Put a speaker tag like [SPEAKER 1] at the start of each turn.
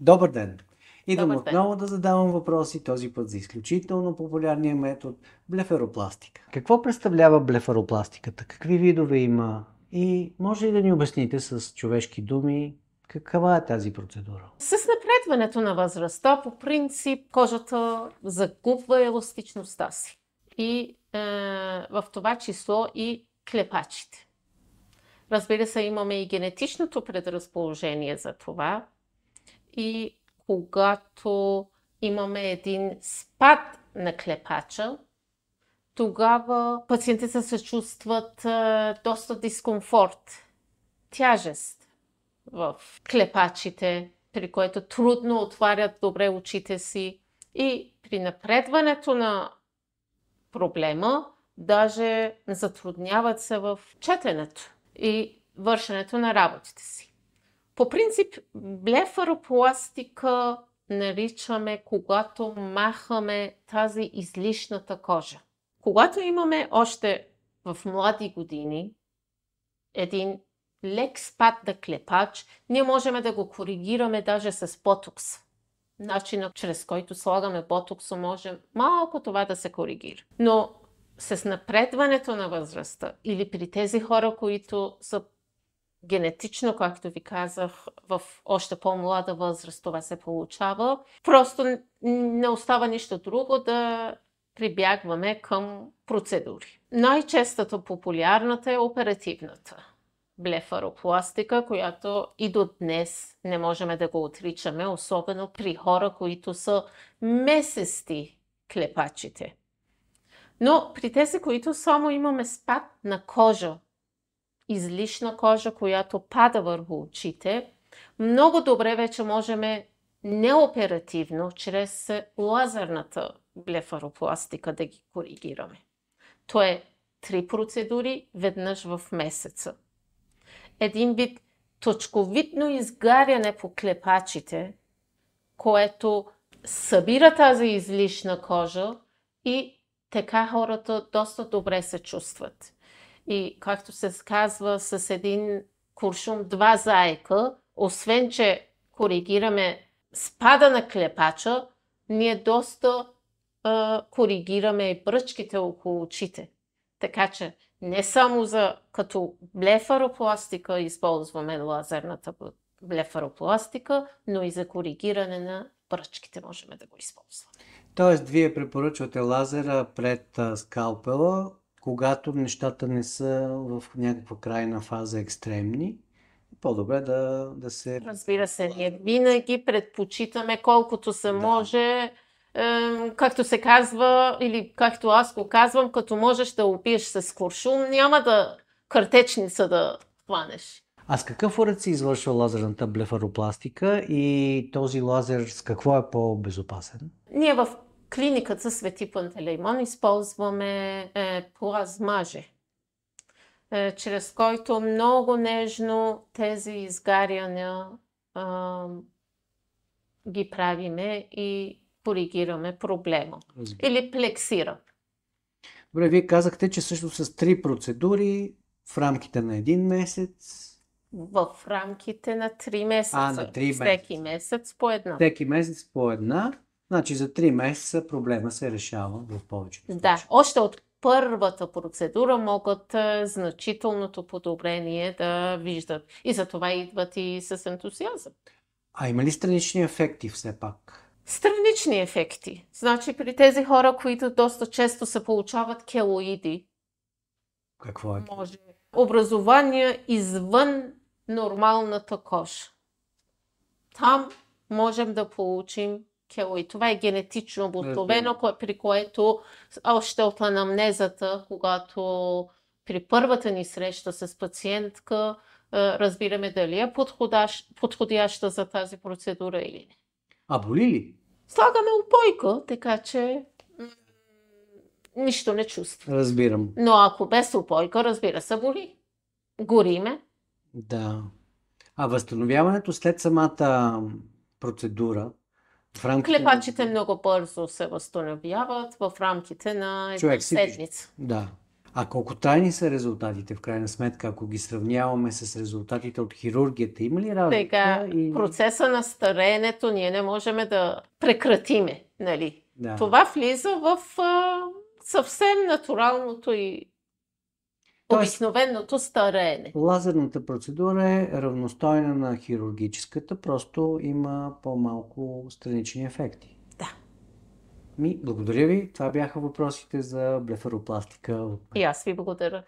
[SPEAKER 1] Добър ден! Идвам
[SPEAKER 2] Добър ден.
[SPEAKER 1] отново да задавам въпроси, този път за изключително популярния метод блефаропластика. Какво представлява блефаропластиката? Какви видове има? И може ли да ни обясните с човешки думи каква е тази процедура?
[SPEAKER 2] С напредването на възрастта, по принцип, кожата загубва еластичността си. И в това число и клепачите. Разбира се, имаме и генетичното предразположение за това. И когато имаме един спад на клепача, тогава пациентите се чувстват доста дискомфорт, тяжест в клепачите, при което трудно отварят добре очите си и при напредването на проблема даже затрудняват се в четенето и вършенето на работите си. По принцип, блефаропластика наричаме, когато махаме тази излишната кожа. Когато имаме още в млади години един лек спад на клепач, ние можем да го коригираме даже с ботокс. Начинът, чрез който слагаме ботокса, може малко това да се коригира. Но с напредването на възрастта или при тези хора, които са генетично, както ви казах, в още по-млада възраст това се получава, просто не остава нищо друго да прибягваме към процедури. Най-честото популярната е оперативната блефаропластика, която и до днес не можем да го отричаме, особено при хора, които са месести клепачите. Но при тези, които само имаме спад на кожа, излишна кожа, която пада върху очите, много добре вече можем неоперативно, чрез лазерната блефаропластика да ги коригираме. То е 3 процедури веднъж в месеца. Един вид точковидно изгаряне по клепачите, което събира тази излишна кожа и така хората доста добре се чувстват. И както се казва, с един куршум 2 заека, освен че коригираме спада на клепача, ние доста коригираме и бръчките около очите. Така че не само като блефаропластика използваме лазерната блефаропластика, но и за коригиране на бръчките можем да го използваме.
[SPEAKER 1] Тоест, вие препоръчвате лазера пред скалпела, когато нещата не са в някаква крайна фаза екстремни. По-добре да се...
[SPEAKER 2] Разбира се, ние винаги предпочитаме колкото се може, както се казва, или както аз го казвам, като можеш да убиеш с куршум, няма да картечница да хванеш.
[SPEAKER 1] А с какъв уред се извършва лазерната блефаропластика и този лазер с какво е по-безопасен?
[SPEAKER 2] Ние в клиниката Свети Пантелеймон използваме плазмаже, чрез който много нежно тези изгаряния ги правиме и коригираме проблема. Или плексира.
[SPEAKER 1] Добре, вие казахте, че също с 3 процедури в рамките на 1 месец.
[SPEAKER 2] В рамките на 3 месеца.
[SPEAKER 1] На 3 месеца.
[SPEAKER 2] Всеки месец по една.
[SPEAKER 1] Всеки месец по една. Значи за 3 месеца проблема се решава в повечето случаи.
[SPEAKER 2] Да, още от първата процедура могат значителното подобрение да виждат. И за това идват и с ентусиазъм.
[SPEAKER 1] А има ли странични ефекти все пак?
[SPEAKER 2] Странични ефекти. Значи при тези хора, които доста често се получават келоиди.
[SPEAKER 1] Какво е?
[SPEAKER 2] Може образование извън нормалната кожа. Там можем да получим келоид. Това е генетично обусловено, при което още от анамнезата, когато при първата ни среща с пациентка, разбираме дали е подходяща за тази процедура или не.
[SPEAKER 1] А боли ли?
[SPEAKER 2] Слагаме упойка, така че нищо не чувства.
[SPEAKER 1] Разбирам.
[SPEAKER 2] Но ако без упойка, разбира се, боли. Гориме.
[SPEAKER 1] Да. А възстановяването след самата процедура в рамките...
[SPEAKER 2] Клепачите много бързо се възстановяват в рамките на една седмица.
[SPEAKER 1] Да. А колко тайни са резултатите в крайна сметка, ако ги сравняваме с резултатите от хирургията? Има ли разлика?
[SPEAKER 2] Сега, процеса на стареенето ние не можем да прекратиме. Нали?
[SPEAKER 1] Да.
[SPEAKER 2] Това влиза в съвсем натуралното и обикновеното стареене.
[SPEAKER 1] Лазерната процедура е равностойна на хирургическата, просто има по-малко странични ефекти.
[SPEAKER 2] Да.
[SPEAKER 1] Благодаря ви. Това бяха въпросите за блефаропластика.
[SPEAKER 2] И аз ви благодаря.